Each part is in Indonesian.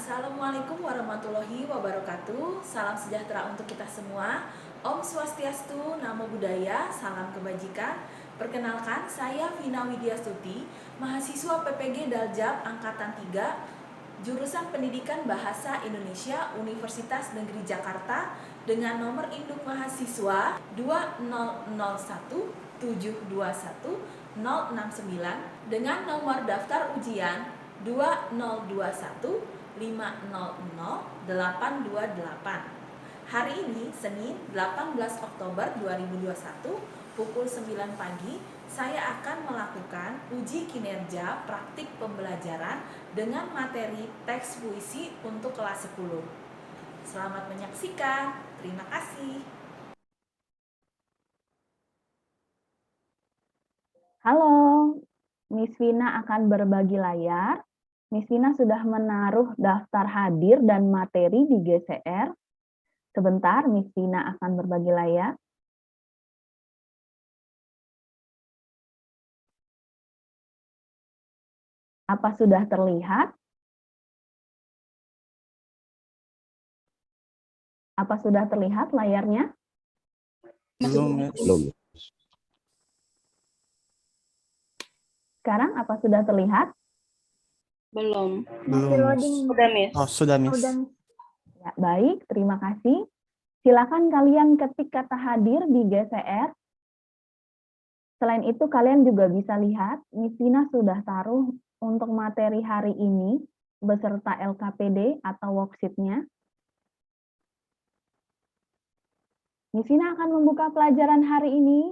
Assalamualaikum warahmatullahi wabarakatuh. Salam sejahtera untuk kita semua. Om Swastiastu, Namo Buddhaya, salam kebajikan. Perkenalkan, saya Vina Widyastuti, mahasiswa PPG Daljab Angkatan 3, jurusan Pendidikan Bahasa Indonesia Universitas Negeri Jakarta dengan nomor induk mahasiswa 2001721 dengan nomor daftar ujian 2021500828. Hari ini, Senin 18 Oktober 2021, pukul 9 pagi, saya akan melakukan uji kinerja praktik pembelajaran dengan materi teks puisi untuk kelas 10. Selamat menyaksikan. Terima kasih. Halo, Miss Vina akan berbagi layar. Miss Vina sudah menaruh daftar hadir dan materi di GCR. Sebentar, Miss Vina akan berbagi layar. Apa sudah terlihat? Apa sudah terlihat layarnya? Belum. Sekarang apa sudah terlihat? Belum. Masih loading. Sudah, Miss. Oh, sudah, Miss. Ya, baik, terima kasih. Silakan kalian ketik kata hadir di GCR. Selain itu, kalian juga bisa lihat, Miss Vina sudah taruh untuk materi hari ini beserta LKPD atau worksheet-nya. Miss Vina akan membuka pelajaran hari ini.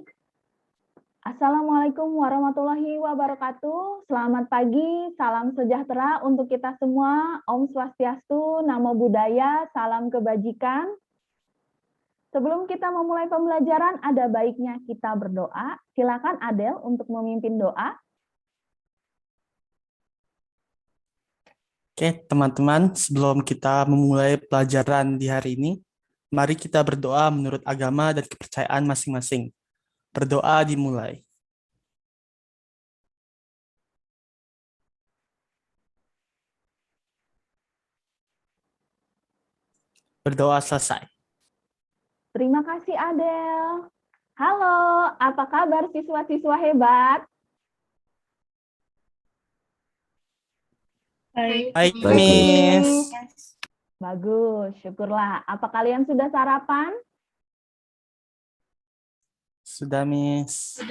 Assalamualaikum warahmatullahi wabarakatuh. Selamat pagi, salam sejahtera untuk kita semua. Om Swastiastu, Namo Buddhaya, salam kebajikan. Sebelum kita memulai pembelajaran, ada baiknya kita berdoa. Silakan Adel untuk memimpin doa. Oke, teman-teman, sebelum kita memulai pelajaran di hari ini, mari kita berdoa menurut agama dan kepercayaan masing-masing. Berdoa dimulai. Berdoa selesai. Terima kasih Adel. Halo, apa kabar siswa-siswa hebat? Baik. Baik, Baik, Miss. Bagus, syukurlah. Apa kalian sudah sarapan? Sudah, Miss.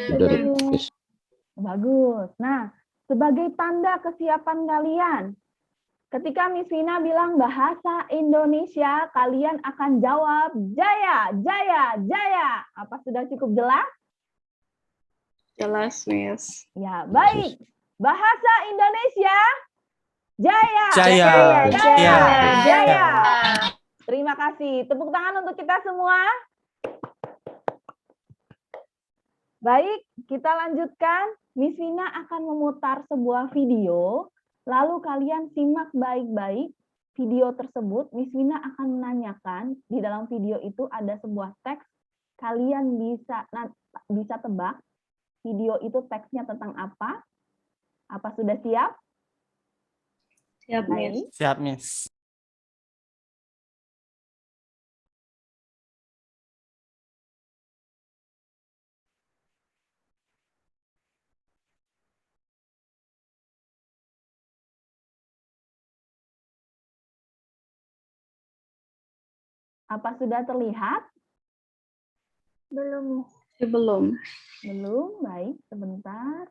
Bagus. Nah, sebagai tanda kesiapan kalian, ketika Miss Vina bilang bahasa Indonesia, kalian akan jawab Jaya, Jaya, Jaya. Apa sudah cukup jelas? Jelas, Miss. Ya, baik. Bahasa Indonesia, Jaya, Jaya, Jaya, Jaya. Jaya. Terima kasih. Tepuk tangan untuk kita semua. Baik, kita lanjutkan. Miss Vina akan memutar sebuah video, lalu kalian simak baik-baik video tersebut. Miss Vina akan menanyakan, di dalam video itu ada sebuah teks, kalian bisa tebak video itu teksnya tentang apa? Apa sudah siap? Siap, Miss. Baik. Siap, Miss. Apa sudah terlihat? Belum. Belum. Belum, baik, sebentar.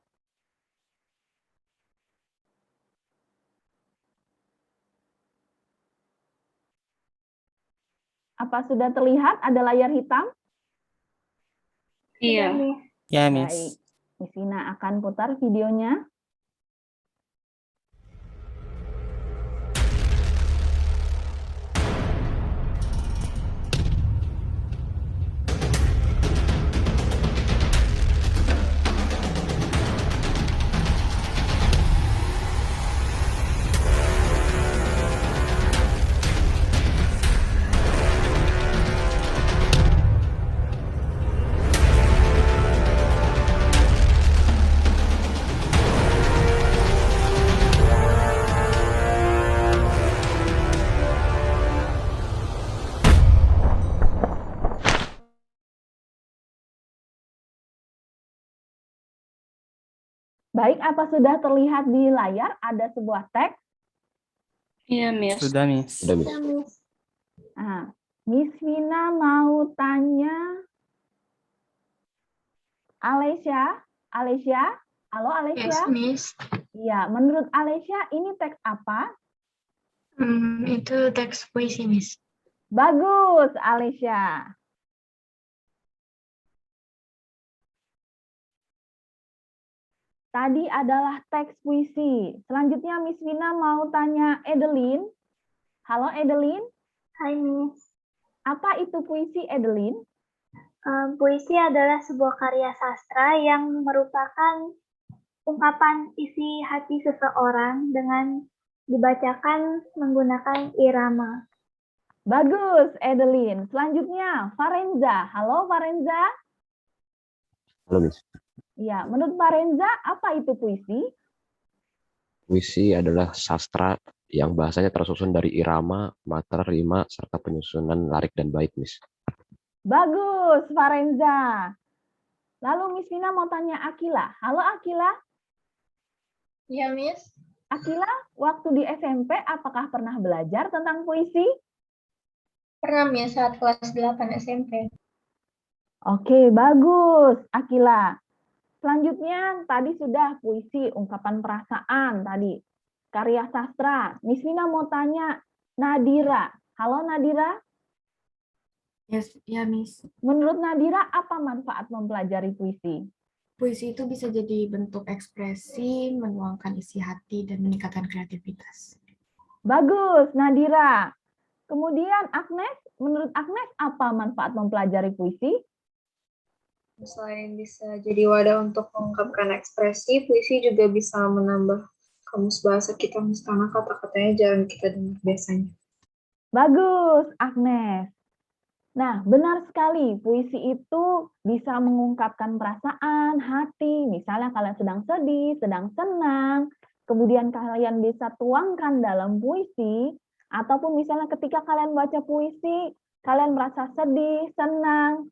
Apa sudah terlihat ada layar hitam? Iya. Ya, Baik, Miss. Miss Vina akan putar videonya. Baik, apa sudah terlihat di layar ada sebuah teks? Iya, Miss. Sudah, Miss. Sudah, Miss. Nah, Miss Vina mau tanya Alesya. Alesya? Halo Alesya? Miss. Iya, menurut Alesya ini teks apa? Itu teks puisi, Miss. Bagus, Alesya. Tadi adalah teks puisi. Selanjutnya Miss Vina mau tanya Edelin. Halo Edelin, Hai Miss. apa itu puisi Edelin? Puisi adalah sebuah karya sastra yang merupakan ungkapan isi hati seseorang dengan dibacakan menggunakan irama. Bagus, Edelin. Selanjutnya, Farenza. Halo, Farenza. Halo, Miss. Ya, menurut Farenza, apa itu puisi? Puisi adalah sastra yang bahasanya tersusun dari irama, mater, rima, serta penyusunan larik dan bait, Miss. Bagus, Farenza. Lalu Miss Vina mau tanya Akila. Halo, Akila. Iya, Miss. Akila, waktu di SMP apakah pernah belajar tentang puisi? Pernah, Miss, saat kelas 8 SMP. Oke, bagus, Akila. Selanjutnya, tadi sudah puisi, ungkapan perasaan tadi. Karya sastra. Miss Vina mau tanya Nadira. Halo, Nadira. Yes, ya, Miss. Menurut Nadira, apa manfaat mempelajari puisi? Puisi itu bisa jadi bentuk ekspresi, menuangkan isi hati, dan meningkatkan kreativitas. Bagus, Nadira. Kemudian Agnes, menurut Agnes apa manfaat mempelajari puisi? Selain bisa jadi wadah untuk mengungkapkan ekspresi, puisi juga bisa menambah kamus bahasa kita, karena kata-katanya jarang kita dengar biasanya. Bagus, Agnes. Nah, benar sekali, puisi itu bisa mengungkapkan perasaan, hati, misalnya kalian sedang sedih, sedang senang, kemudian kalian bisa tuangkan dalam puisi, ataupun misalnya ketika kalian baca puisi, kalian merasa sedih, senang.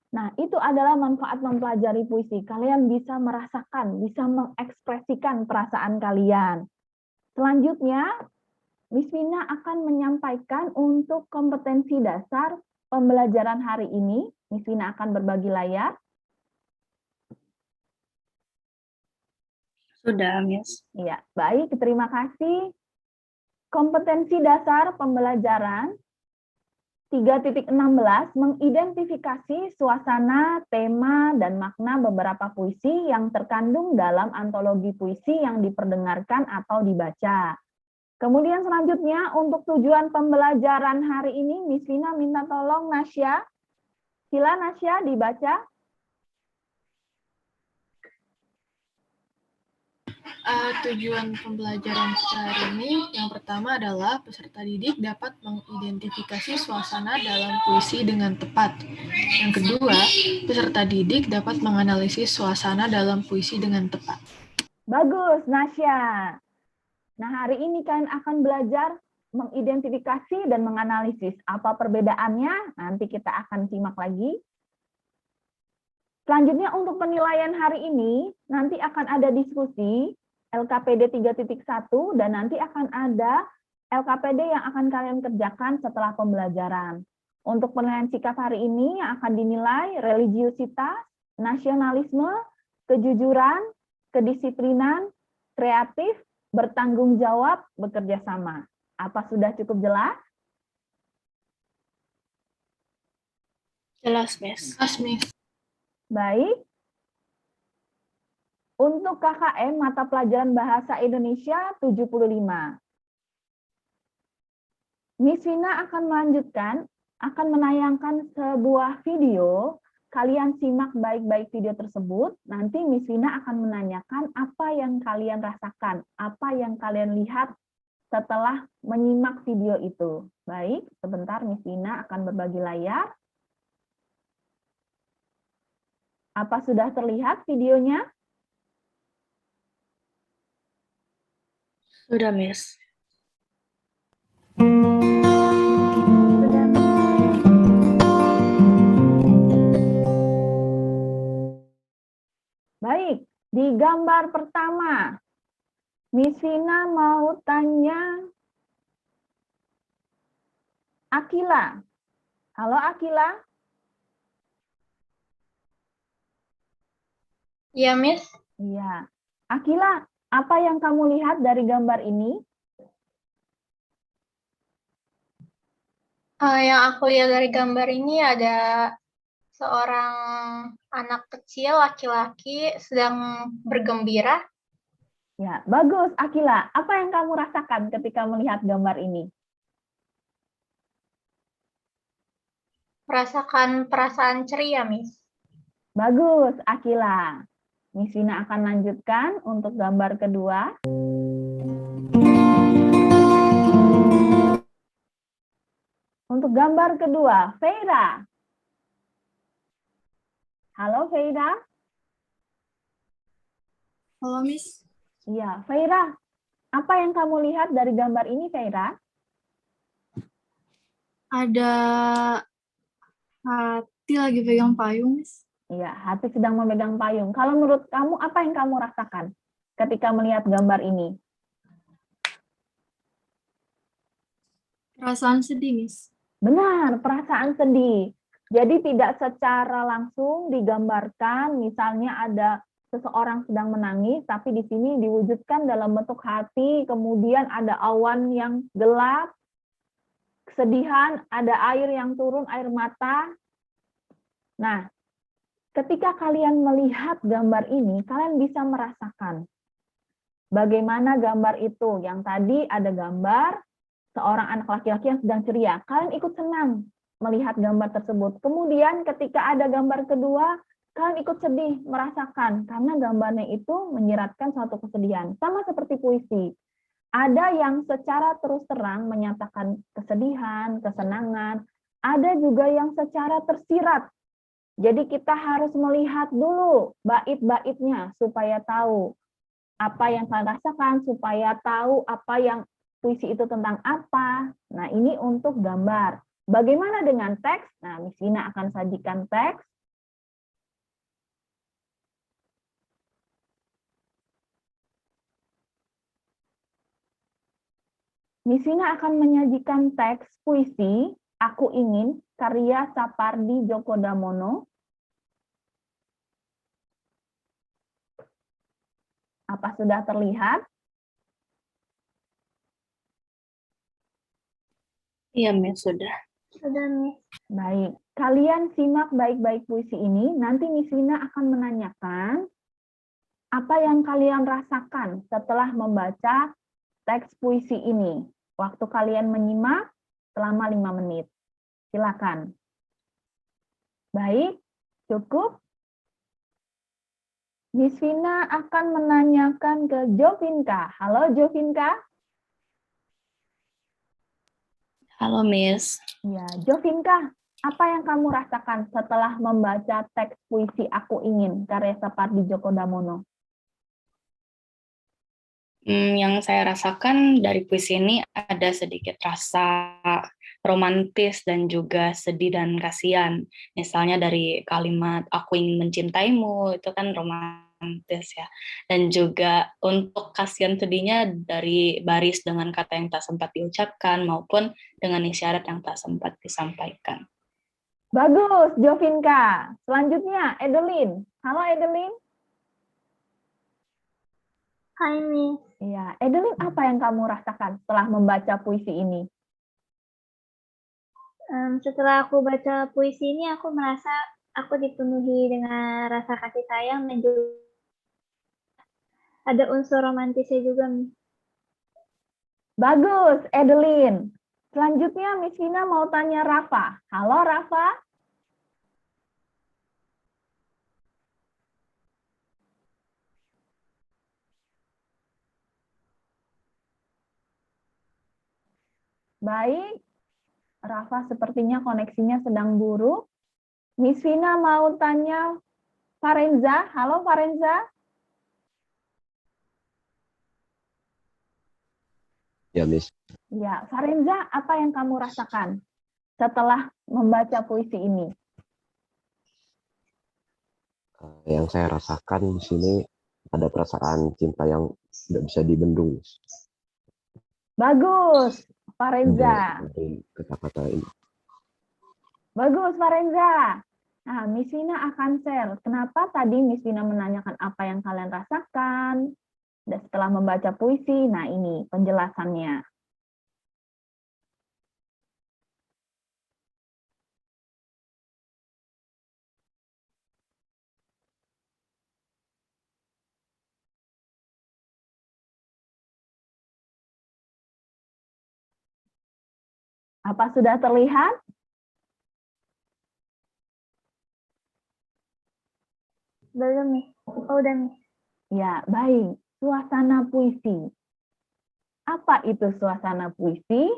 Nah, itu adalah manfaat mempelajari puisi. Kalian bisa merasakan, bisa mengekspresikan perasaan kalian. Selanjutnya, Miss Vina akan menyampaikan untuk kompetensi dasar pembelajaran hari ini. Miss Vina akan berbagi layar. Sudah, Miss. Iya, baik, terima kasih. Kompetensi dasar pembelajaran 3.16 mengidentifikasi suasana, tema, dan makna beberapa puisi yang terkandung dalam antologi puisi yang diperdengarkan atau dibaca. Kemudian selanjutnya untuk tujuan pembelajaran hari ini, Miss Vina minta tolong Nasya. Sila Nasya dibaca. Tujuan pembelajaran kita hari ini yang pertama adalah peserta didik dapat mengidentifikasi suasana dalam puisi dengan tepat. Yang kedua, peserta didik dapat menganalisis suasana dalam puisi dengan tepat. Bagus, Nasya. Nah, hari ini kalian akan belajar mengidentifikasi dan menganalisis. Apa perbedaannya? Nanti kita akan simak lagi. Selanjutnya untuk penilaian hari ini, nanti akan ada diskusi LKPD 3.1 dan nanti akan ada LKPD yang akan kalian kerjakan setelah pembelajaran. Untuk penilaian sikap hari ini yang akan dinilai religiusitas, nasionalisme, kejujuran, kedisiplinan, kreatif, bertanggung jawab, bekerja sama. Apa sudah cukup jelas? Jelas, Miss. Jelas, Miss. Baik. Untuk KKM mata pelajaran Bahasa Indonesia 75. Miss Vina akan melanjutkan, akan menayangkan sebuah video. Kalian simak baik-baik video tersebut. Nanti Miss Vina akan menanyakan apa yang kalian rasakan, apa yang kalian lihat setelah menyimak video itu. Baik, sebentar Miss Vina akan berbagi layar. Apa sudah terlihat videonya? Sudah, Miss. Baik, Di gambar pertama, Miss Vina mau tanya Akila. Halo Akila. Iya, Miss. Iya. Akila, apa yang kamu lihat dari gambar ini? Yang aku lihat dari gambar ini ada seorang anak kecil laki-laki sedang bergembira. Ya, bagus Akila. Apa yang kamu rasakan ketika melihat gambar ini? Merasakan perasaan ceria, Miss. Bagus Akila. Miss Vina akan lanjutkan untuk gambar kedua. Untuk gambar kedua, Feira. Halo Feira. Halo, Miss. Iya, Feira. Apa yang kamu lihat dari gambar ini, Feira? Ada hati lagi pegang payung, Miss. Iya, hati sedang memegang payung. Kalau menurut kamu, apa yang kamu rasakan ketika melihat gambar ini? Perasaan sedih, Miss. Benar, perasaan sedih. Jadi tidak secara langsung digambarkan, misalnya ada seseorang sedang menangis, tapi di sini diwujudkan dalam bentuk hati, kemudian ada awan yang gelap, kesedihan, ada air yang turun, air mata. Nah, ketika kalian melihat gambar ini, kalian bisa merasakan bagaimana gambar itu. Yang tadi ada gambar seorang anak laki-laki yang sedang ceria. Kalian ikut senang melihat gambar tersebut. Kemudian ketika ada gambar kedua, kalian ikut sedih, merasakan. Karena gambarnya itu menyiratkan suatu kesedihan. Sama seperti puisi. Ada yang secara terus terang menyatakan kesedihan, kesenangan. Ada juga yang secara tersirat. Jadi kita harus melihat dulu bait-baitnya supaya tahu apa yang kalian rasakan, supaya tahu apa yang puisi itu tentang apa. Nah, ini untuk gambar. Bagaimana dengan teks? Nah, Miss Vina akan sajikan teks. Miss Vina akan menyajikan teks puisi Aku Ingin, karya Sapardi Djoko Damono. Apa sudah terlihat? Iya, Miss, sudah. Sudah, Miss. Baik, kalian simak baik-baik puisi ini. Nanti Miss Vina akan menanyakan apa yang kalian rasakan setelah membaca teks puisi ini. Waktu kalian menyimak selama 5 menit. Silakan. Baik, cukup. Miss Vina akan menanyakan ke Jovinka. Halo Jovinka. Halo, Miss. Ya, Jovinka, apa yang kamu rasakan setelah membaca teks puisi Aku Ingin, karya Sapardi Djoko Damono? Yang saya rasakan dari puisi ini ada sedikit rasa romantis dan juga sedih dan kasihan. Misalnya dari kalimat aku ingin mencintaimu, itu kan romantis ya. Dan juga untuk kasihan sedihnya dari baris dengan kata yang tak sempat diucapkan maupun dengan isyarat yang tak sempat disampaikan. Bagus, Jovinka. Selanjutnya, Edelin. Halo, Edelin. Hai, Miss. Iya, Edelin, apa yang kamu rasakan setelah membaca puisi ini? Setelah aku baca puisi ini, aku merasa aku dipenuhi dengan rasa kasih sayang dan juga ada unsur romantisnya juga, Miss. Bagus, Edelin. Selanjutnya, Miss Vina mau tanya Rafa. Halo, Rafa. Baik, Rafa sepertinya koneksinya sedang buruk. Miss Vina mau tanya Farenza. Halo, Farenza. Ya, Miss. Ya, Farenza, apa yang kamu rasakan setelah membaca puisi ini? Yang saya rasakan di sini ada perasaan cinta yang tidak bisa dibendung, Miss. Bagus, Pak Renza. Dari kata-kata ini. Bagus, Pak Renza. Nah, Miss Vina akan share. Kenapa tadi Miss Vina menanyakan apa yang kalian rasakan? Dan setelah membaca puisi, nah ini penjelasannya. Apa sudah terlihat? Belum nih. Oh, udah nih. Ya, baik. Suasana puisi. Apa itu suasana puisi?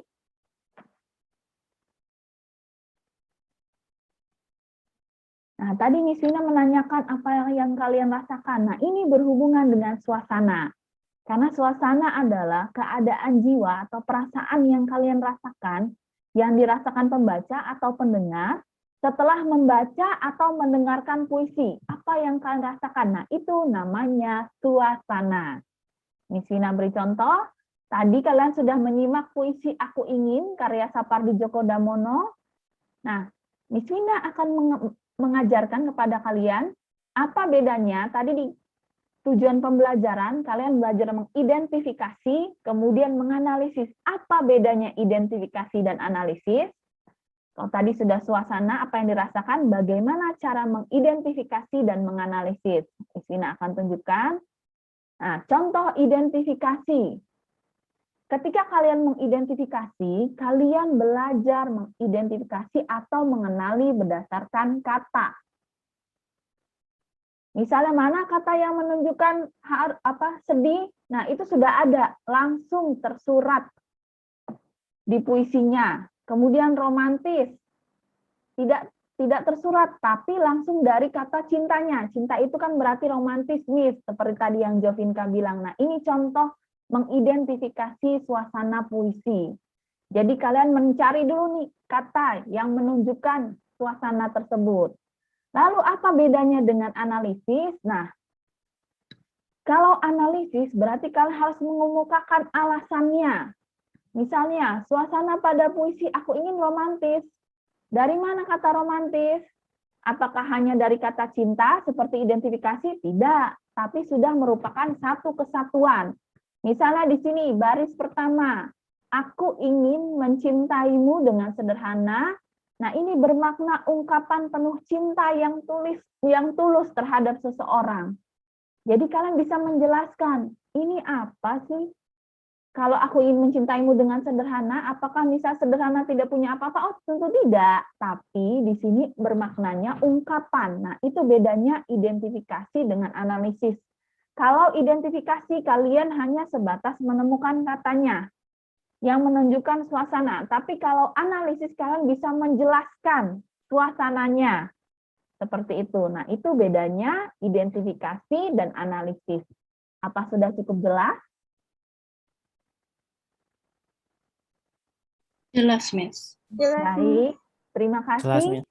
Nah, tadi Miss Vina menanyakan apa yang kalian rasakan. Nah, ini berhubungan dengan suasana. Karena suasana adalah keadaan jiwa atau perasaan yang kalian rasakan, yang dirasakan pembaca atau pendengar, setelah membaca atau mendengarkan puisi. Apa yang kalian rasakan? Nah, itu namanya suasana. Miss Vina beri contoh. Tadi kalian sudah menyimak puisi Aku Ingin, karya Sapardi Djoko Damono. Nah, Miss Vina akan mengajarkan kepada kalian apa bedanya. Tadi di tujuan pembelajaran, kalian belajar mengidentifikasi, kemudian menganalisis. Apa bedanya identifikasi dan analisis? Kalau tadi sudah suasana, apa yang dirasakan, bagaimana cara mengidentifikasi dan menganalisis. Miss Vina akan tunjukkan. Nah, contoh identifikasi. Ketika kalian mengidentifikasi, kalian belajar mengidentifikasi atau mengenali berdasarkan kata. Misalnya mana kata yang menunjukkan sedih, nah itu sudah ada, langsung tersurat di puisinya. Kemudian romantis, tidak tersurat, tapi langsung dari kata cintanya. Cinta itu kan berarti romantis, Miss, seperti tadi yang Jovinka bilang. Nah, ini contoh mengidentifikasi suasana puisi. Jadi kalian mencari dulu nih kata yang menunjukkan suasana tersebut. Lalu apa bedanya dengan analisis? Nah, kalau analisis berarti kalian harus mengemukakan alasannya. Misalnya, suasana pada puisi Aku Ingin romantis. Dari mana kata romantis? Apakah hanya dari kata cinta seperti identifikasi? Tidak, tapi sudah merupakan satu kesatuan. Misalnya di sini baris pertama, Aku ingin mencintaimu dengan sederhana. Nah, ini bermakna ungkapan penuh cinta yang tulus terhadap seseorang. Jadi kalian bisa menjelaskan, ini apa sih? Kalau aku ingin mencintaimu dengan sederhana, apakah misal sederhana tidak punya apa-apa? Oh, tentu tidak. Tapi di sini bermaknanya ungkapan. Nah, itu bedanya identifikasi dengan analisis. Kalau identifikasi, kalian hanya sebatas menemukan katanya yang menunjukkan suasana. Tapi kalau analisis, kalian bisa menjelaskan suasananya. Seperti itu. Nah, itu bedanya identifikasi dan analisis. Apa sudah cukup jelas? Jelas, Miss. Baik, terima Jelas, kasih. Miss.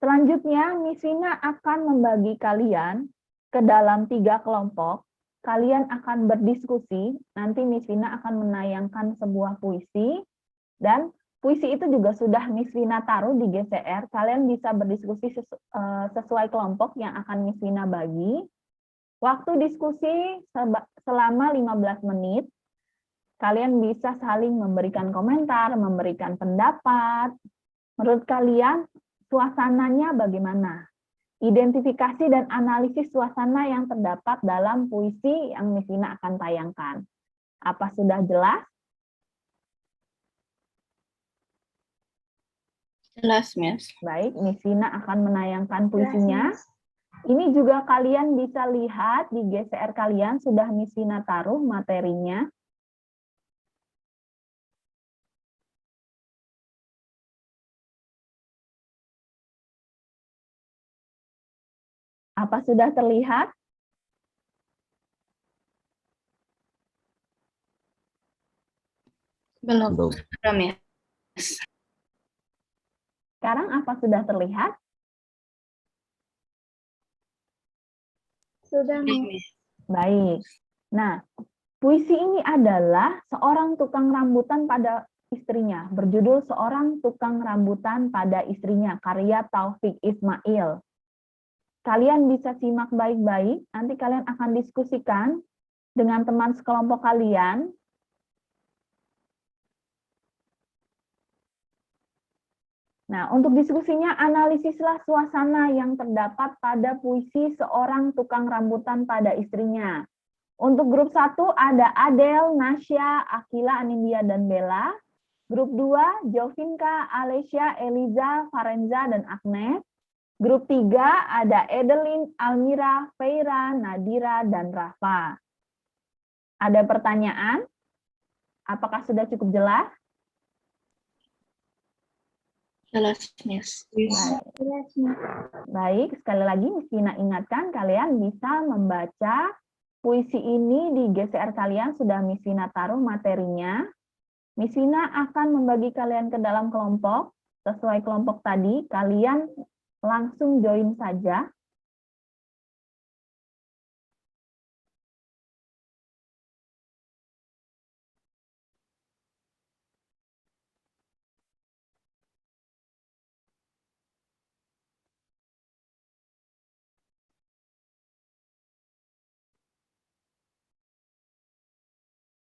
Selanjutnya, Miss Vina akan membagi kalian ke dalam 3 kelompok. Kalian akan berdiskusi, nanti Miss Vina akan menayangkan sebuah puisi, dan puisi itu juga sudah Miss Vina taruh di GCR. Kalian bisa berdiskusi sesuai kelompok yang akan Miss Vina bagi. Waktu diskusi selama 15 menit. Kalian bisa saling memberikan komentar, memberikan pendapat. Menurut kalian, suasananya bagaimana? Identifikasi dan analisis suasana yang terdapat dalam puisi yang Miss Vina akan tayangkan. Apa sudah jelas? Jelas, Miss. Baik, Miss Vina akan menayangkan puisinya. Ini juga kalian bisa lihat di GCR kalian, sudah Miss Vina taruh materinya. Apa sudah terlihat? Belum. Belum. Belum, Miss. Sekarang apa sudah terlihat? Sudah, Sudah, Miss. Miss. Baik. Nah, puisi ini adalah seorang tukang rambutan pada istrinya, berjudul Seorang Tukang Rambutan pada Istrinya, karya Taufik Ismail. Kalian bisa simak baik-baik, nanti kalian akan diskusikan dengan teman sekelompok kalian. Nah, untuk diskusinya, analisislah suasana yang terdapat pada puisi Seorang Tukang Rambutan pada Istrinya. Untuk grup 1 ada Adel, Nasya, Akila, Anindya, dan Bella. Grup 2, Jovinka, Alessia, Eliza, Farenza, dan Agnes. Grup 3 ada Edelin, Almira, Feira, Nadira, dan Rafa. Ada pertanyaan? Apakah sudah cukup jelas? Jelas, Miss. Jelas, Miss. Baik, sekali lagi Miss Vina ingatkan kalian bisa membaca puisi ini di GCR kalian, sudah Miss Vina taruh materinya. Miss Vina akan membagi kalian ke dalam kelompok, sesuai kelompok tadi, kalian langsung join saja.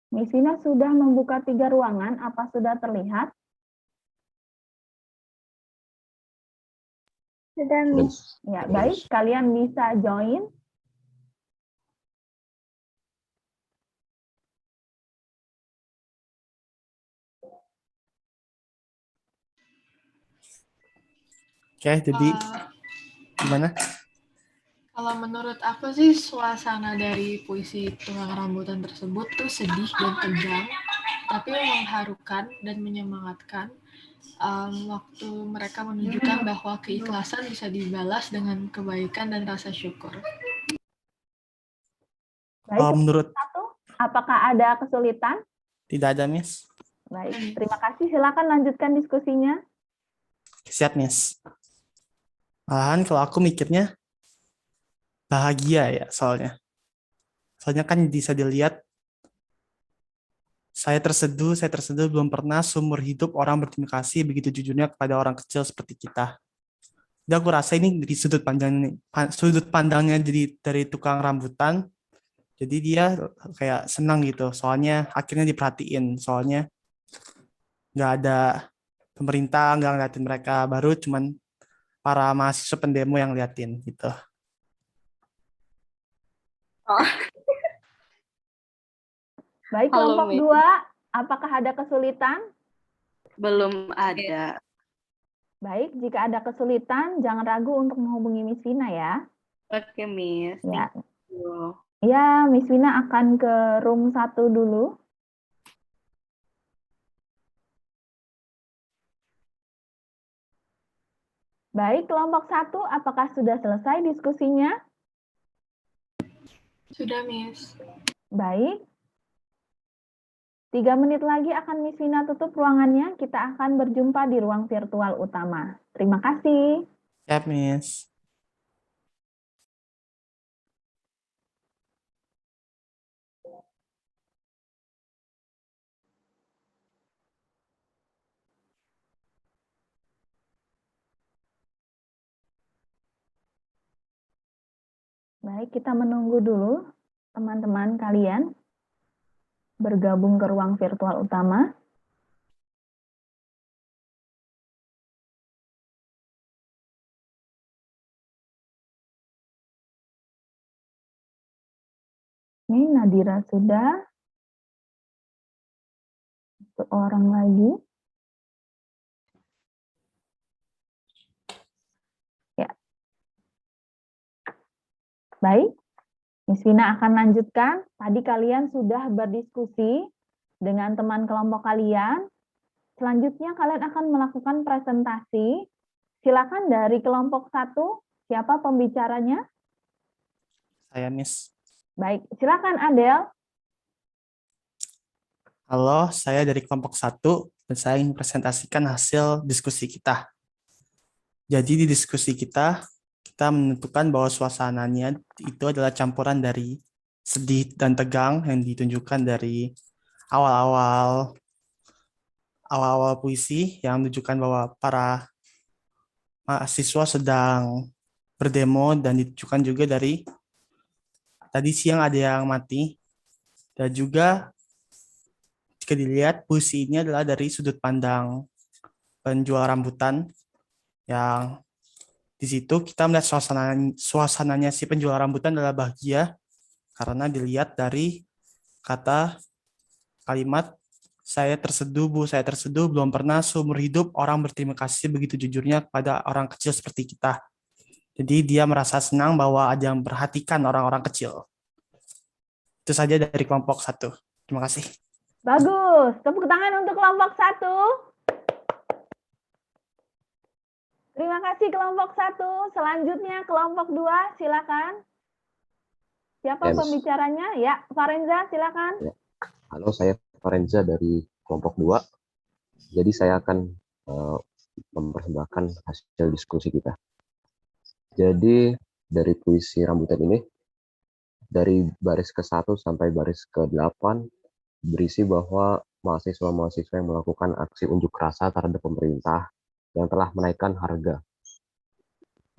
Miss Vina sudah membuka 3 ruangan, apa sudah terlihat? Sudah, Miss. Ya, baik, kalian bisa join. Oke, jadi gimana? Kalau menurut aku sih suasana dari puisi Tukang Rambutan tersebut tuh sedih dan tegang, tapi mengharukan dan menyemangatkan waktu mereka menunjukkan bahwa keikhlasan bisa dibalas dengan kebaikan dan rasa syukur. Baik, Menurut satu, apakah ada kesulitan? tidak ada, Miss. Baik, terima kasih. Silakan lanjutkan diskusinya. Siap, Miss. Malahan kalau aku mikirnya bahagia ya soalnya. Soalnya kan bisa dilihat saya terseduh belum pernah seumur hidup orang berterima kasih begitu jujurnya kepada orang kecil seperti kita. Jadi aku rasa ini dari sudut pandangnya jadi dari tukang rambutan. Jadi dia kayak senang gitu. Soalnya akhirnya diperhatiin. Soalnya nggak ada pemerintah nggak ngeliatin mereka, baru cuman para mahasiswa pendemo yang liatin gitu. Baik, Halo, kelompok Miss. 2, apakah ada kesulitan? Belum ada. Baik, jika ada kesulitan, jangan ragu untuk menghubungi Miss Vina ya. Oke, Miss. Ya, Thank you. ya Miss Vina akan ke room 1 dulu. Baik, kelompok 1, apakah sudah selesai diskusinya? Sudah, Miss. Baik. 3 menit lagi akan Miss Vina tutup ruangannya. Kita akan berjumpa di ruang virtual utama. Terima kasih. Siap, Miss. Baik, kita menunggu dulu teman-teman kalian bergabung ke ruang virtual utama. Ini Nadira sudah. Satu orang lagi. Ya. Baik, Miss Vina akan lanjutkan. Tadi kalian sudah berdiskusi dengan teman kelompok kalian. Selanjutnya kalian akan melakukan presentasi. Silakan dari kelompok 1, siapa pembicaranya? Saya, Miss. Baik, silakan Adel. Halo, saya dari kelompok 1 dan saya ingin presentasikan hasil diskusi kita. Jadi di diskusi kita kita menentukan bahwa suasananya itu adalah campuran dari sedih dan tegang yang ditunjukkan dari awal-awal puisi yang menunjukkan bahwa para mahasiswa sedang berdemo, dan ditunjukkan juga dari tadi siang ada yang mati, dan juga jika dilihat puisi ini adalah dari sudut pandang penjual rambutan, yang di situ kita melihat suasananya si penjual rambutan adalah bahagia karena dilihat dari kalimat saya terseduh Bu, saya terseduh, belum pernah seumur hidup orang berterima kasih begitu jujurnya kepada orang kecil seperti kita. Jadi dia merasa senang bahwa ada yang perhatikan orang-orang kecil. Itu saja dari kelompok 1. Terima kasih. Bagus. Tepuk tangan untuk kelompok 1. Terima kasih kelompok 1. Selanjutnya kelompok 2, silakan. Siapa pembicaranya? Ya, Farenza, silakan. Ya. Halo, saya Farenza dari kelompok 2. Jadi saya akan mempersembahkan hasil diskusi kita. Jadi dari puisi rambutan ini, dari baris ke-1 sampai baris ke-8 berisi bahwa mahasiswa-mahasiswa yang melakukan aksi unjuk rasa terhadap pemerintah yang telah menaikkan harga.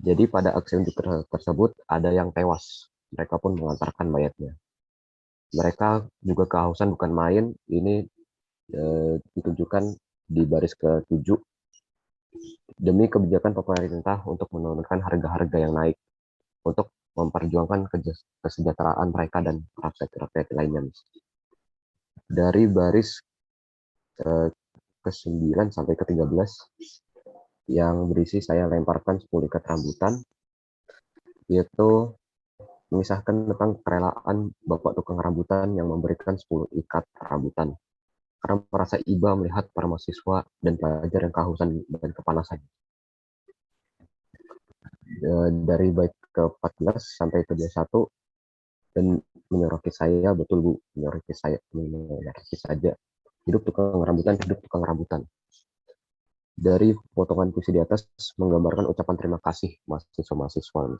Jadi pada aksi unjuk rasa tersebut ada yang tewas. Mereka pun mengantarkan mayatnya. Mereka juga kehausan bukan main. Ini ditunjukkan di baris ke-7. Demi kebijakan pemerintah untuk menurunkan harga-harga yang naik, untuk memperjuangkan kesejahteraan mereka dan rakyat-rakyat lainnya. Dari baris ke-9 sampai ke-13 yang berisi saya lemparkan 10 ikat rambutan, yaitu mengisahkan tentang kerelaan Bapak tukang rambutan yang memberikan 10 ikat rambutan karena merasa iba melihat para mahasiswa dan pelajar yang kehausan dan kepanasan. Dari bait ke-14 sampai ke-21 dan menyoroti saya, betul Bu, menyoroti saja. Hidup tukang rambutan, hidup tukang rambutan. Dari potongan puisi di atas menggambarkan ucapan terima kasih mahasiswa-mahasiswa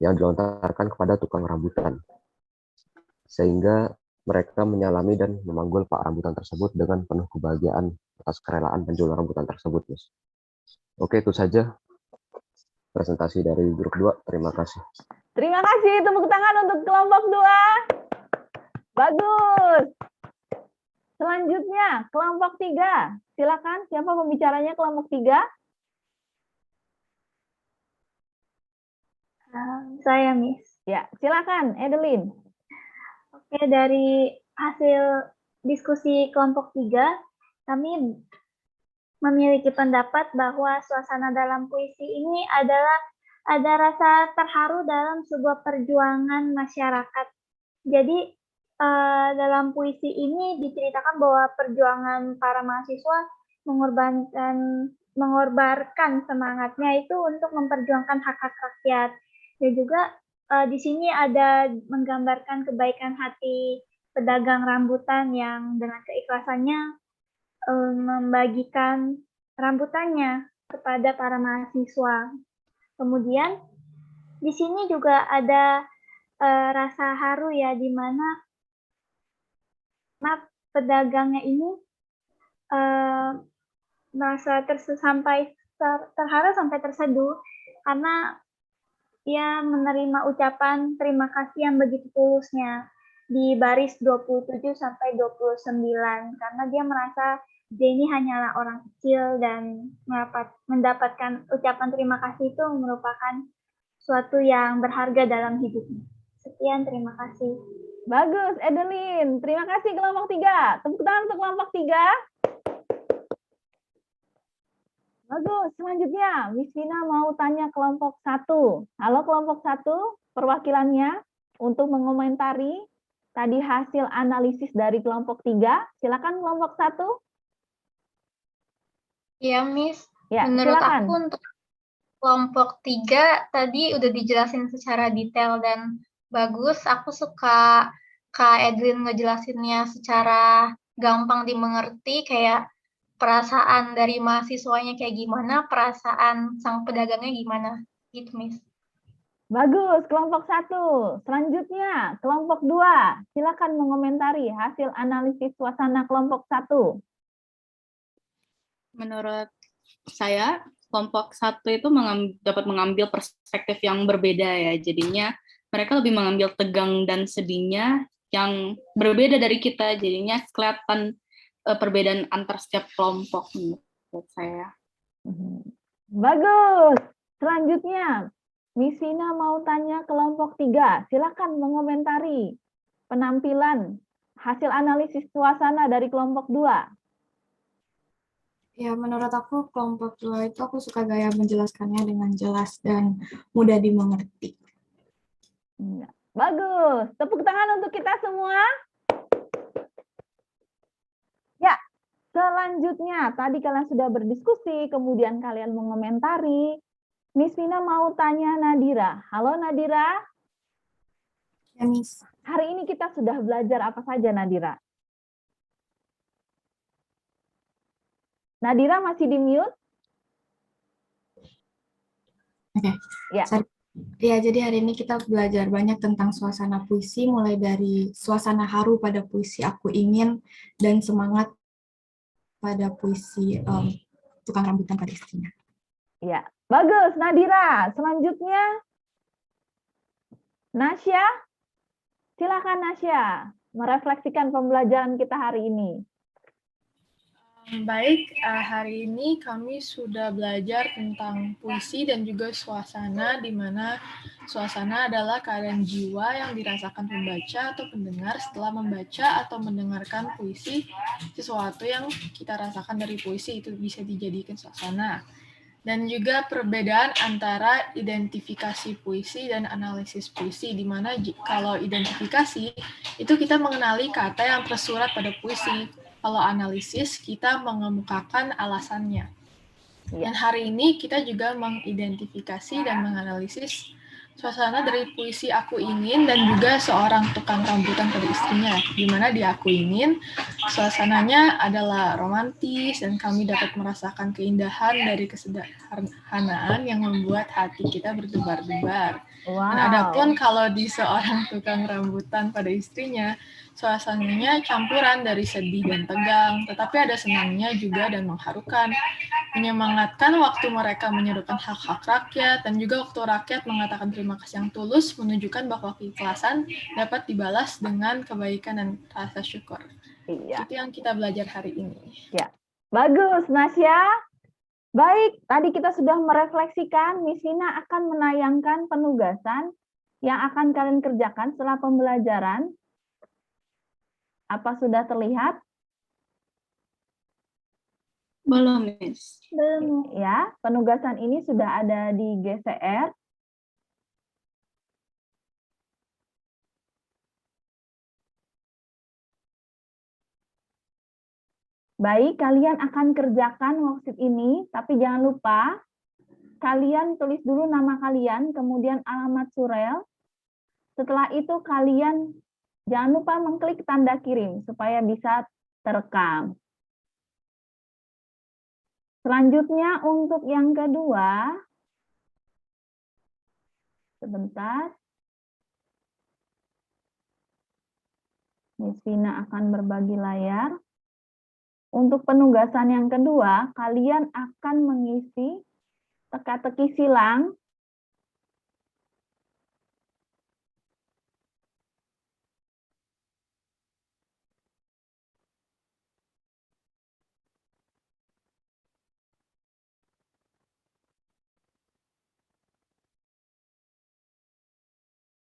yang dilontarkan kepada tukang rambutan, sehingga mereka menyalami dan memanggul Pak Rambutan tersebut dengan penuh kebahagiaan atas kerelaan penjual rambutan tersebut, Mas. Oke, itu saja presentasi dari grup 2. Terima kasih. Terima kasih, tepuk tangan untuk kelompok 2. Bagus. Selanjutnya, kelompok 3. Silakan, siapa pembicaranya kelompok 3? Saya, Miss. Ya, silakan, Edelin. Oke, dari hasil diskusi kelompok 3, kami memiliki pendapat bahwa suasana dalam puisi ini adalah ada rasa terharu dalam sebuah perjuangan masyarakat. Jadi dalam puisi ini diceritakan bahwa perjuangan para mahasiswa mengorbankan semangatnya itu untuk memperjuangkan hak-hak rakyat. Dan juga di sini ada menggambarkan kebaikan hati pedagang rambutan yang dengan keikhlasannya membagikan rambutannya kepada para mahasiswa. Kemudian di sini juga ada rasa haru ya, di mana pedagangnya ini merasa terharu sampai terseduh karena ia menerima ucapan terima kasih yang begitu tulusnya di baris 27 sampai 29, karena dia merasa dia ini hanyalah orang kecil dan mendapatkan ucapan terima kasih itu merupakan suatu yang berharga dalam hidupnya. Sekian, terima kasih. Bagus, Edelin. Terima kasih kelompok 3. Tepuk tangan untuk kelompok 3. Bagus, selanjutnya Miss Vina mau tanya kelompok 1. Halo kelompok 1, perwakilannya untuk mengomentari tadi hasil analisis dari kelompok 3. Silakan kelompok 1. Ya, Miss. Ya, menurut silakan. aku untuk kelompok 3 tadi udah dijelasin secara detail dan bagus. Aku suka Kak Edwin ngejelasinnya secara gampang dimengerti, kayak perasaan dari mahasiswanya kayak gimana, perasaan sang pedagangnya gimana, gitu, Miss. Bagus, kelompok 1. Selanjutnya, kelompok 2. Silakan mengomentari hasil analisis suasana kelompok 1. Menurut saya, kelompok 1 itu dapat mengambil perspektif yang berbeda ya. Jadinya mereka lebih mengambil tegang dan sedihnya yang berbeda dari kita. Jadinya kelihatan perbedaan antar setiap kelompok menurut saya. Bagus. Selanjutnya, Miss Vina mau tanya kelompok 3. Silakan mengomentari penampilan hasil analisis suasana dari kelompok 2. Ya, menurut aku kelompok 2 itu aku suka gaya menjelaskannya dengan jelas dan mudah dimengerti. Bagus. Tepuk tangan untuk kita semua. Ya, selanjutnya tadi kalian sudah berdiskusi, kemudian kalian mengomentari. Miss Vina mau tanya Nadira. Halo Nadira. Ya, Miss. Hari ini kita sudah belajar apa saja Nadira? Nadira masih di mute? Oke. Ya. Ya, jadi hari ini kita belajar banyak tentang suasana puisi, mulai dari suasana haru pada puisi Aku Ingin, dan semangat pada puisi Tukang Rambutan pada Istrinya. Ya, bagus Nadira. Selanjutnya, Nasya. Silakan Nasya, merefleksikan pembelajaran kita hari ini. Baik, hari ini kami sudah belajar tentang puisi dan juga suasana, di mana suasana adalah keadaan jiwa yang dirasakan pembaca atau pendengar setelah membaca atau mendengarkan puisi. Sesuatu yang kita rasakan dari puisi itu bisa dijadikan suasana. Dan juga perbedaan antara identifikasi puisi dan analisis puisi, di mana kalau identifikasi itu kita mengenali kata yang tersurat pada puisi. Kalau analisis, kita mengemukakan alasannya. Dan hari ini kita juga mengidentifikasi dan menganalisis suasana dari puisi Aku Ingin dan juga Seorang Tukang Rambutan pada Istrinya, di mana di Aku Ingin suasananya adalah romantis dan kami dapat merasakan keindahan dari kesederhanaan yang membuat hati kita berdebar-debar. Wow. Dan adapun kalau di Seorang Tukang Rambutan pada Istrinya, suasananya campuran dari sedih dan tegang, tetapi ada senangnya juga dan mengharukan. Menyemangatkan waktu mereka menyerukan hak-hak rakyat, dan juga waktu rakyat mengatakan terima kasih yang tulus, menunjukkan bahwa keikhlasan dapat dibalas dengan kebaikan dan rasa syukur. Iya. Itu yang kita belajar hari ini. Ya, bagus Nasya. Baik, tadi kita sudah merefleksikan, Miss Vina akan menayangkan penugasan yang akan kalian kerjakan setelah pembelajaran. Apa sudah terlihat? Belum, Miss. Belum. Ya, penugasan ini sudah ada di GCR. Baik, kalian akan kerjakan worksheet ini, tapi jangan lupa kalian tulis dulu nama kalian, kemudian alamat surel. Setelah itu kalian jangan lupa mengklik tanda kirim supaya bisa terekam. Selanjutnya untuk yang kedua, sebentar. Miss Vina akan berbagi layar. Untuk penugasan yang kedua, kalian akan mengisi teka-teki silang.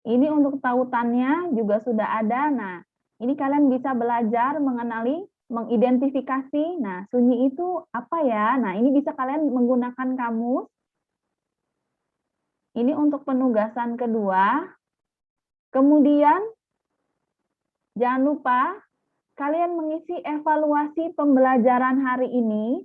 Ini untuk tautannya juga sudah ada. Nah, ini kalian bisa belajar mengenali, mengidentifikasi. Nah, sunyi itu apa ya? Nah, ini bisa kalian menggunakan kamus. Ini untuk penugasan kedua. Kemudian, jangan lupa kalian mengisi evaluasi pembelajaran hari ini.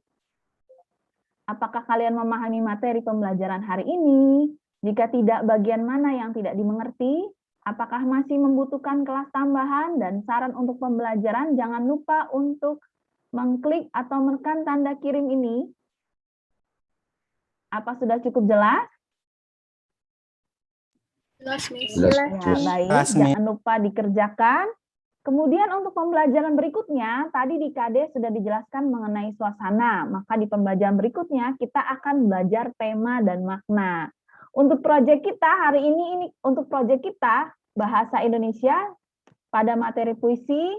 Apakah kalian memahami materi pembelajaran hari ini? Jika tidak, bagian mana yang tidak dimengerti? Apakah masih membutuhkan kelas tambahan? Dan saran untuk pembelajaran, jangan lupa untuk mengklik atau menekan tanda kirim ini. Apa sudah cukup jelas? Jelas, Miss. Jelas, Jelas, Ya, Miss. baik. Jelas, Miss. Jangan lupa dikerjakan. Kemudian untuk pembelajaran berikutnya, tadi di KD sudah dijelaskan mengenai suasana. Maka di pembelajaran berikutnya kita akan belajar tema dan makna. Untuk proyek kita hari ini untuk proyek kita bahasa Indonesia pada materi puisi,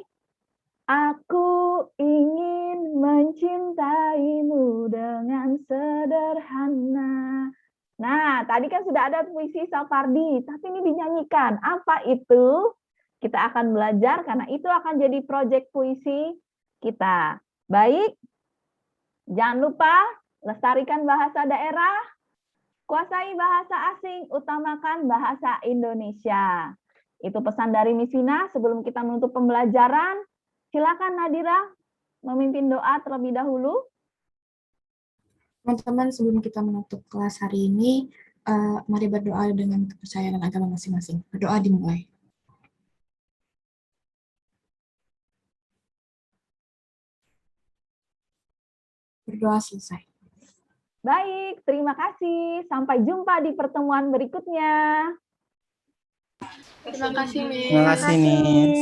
aku ingin mencintaimu dengan sederhana. Nah, tadi kan sudah ada puisi Sapardi, tapi ini dinyanyikan. Apa itu? Kita akan belajar karena itu akan jadi proyek puisi kita. Baik, jangan lupa lestarikan bahasa daerah, kuasai bahasa asing, utamakan bahasa Indonesia. Itu pesan dari Miss Vina. Sebelum kita menutup pembelajaran, silakan Nadira memimpin doa terlebih dahulu. Teman-teman, sebelum kita menutup kelas hari ini, mari berdoa dengan kepercayaan agama masing-masing. Berdoa dimulai. Berdoa selesai. Baik, terima kasih. Sampai jumpa di pertemuan berikutnya. Terima kasih, Miss. Terima kasih, Miss.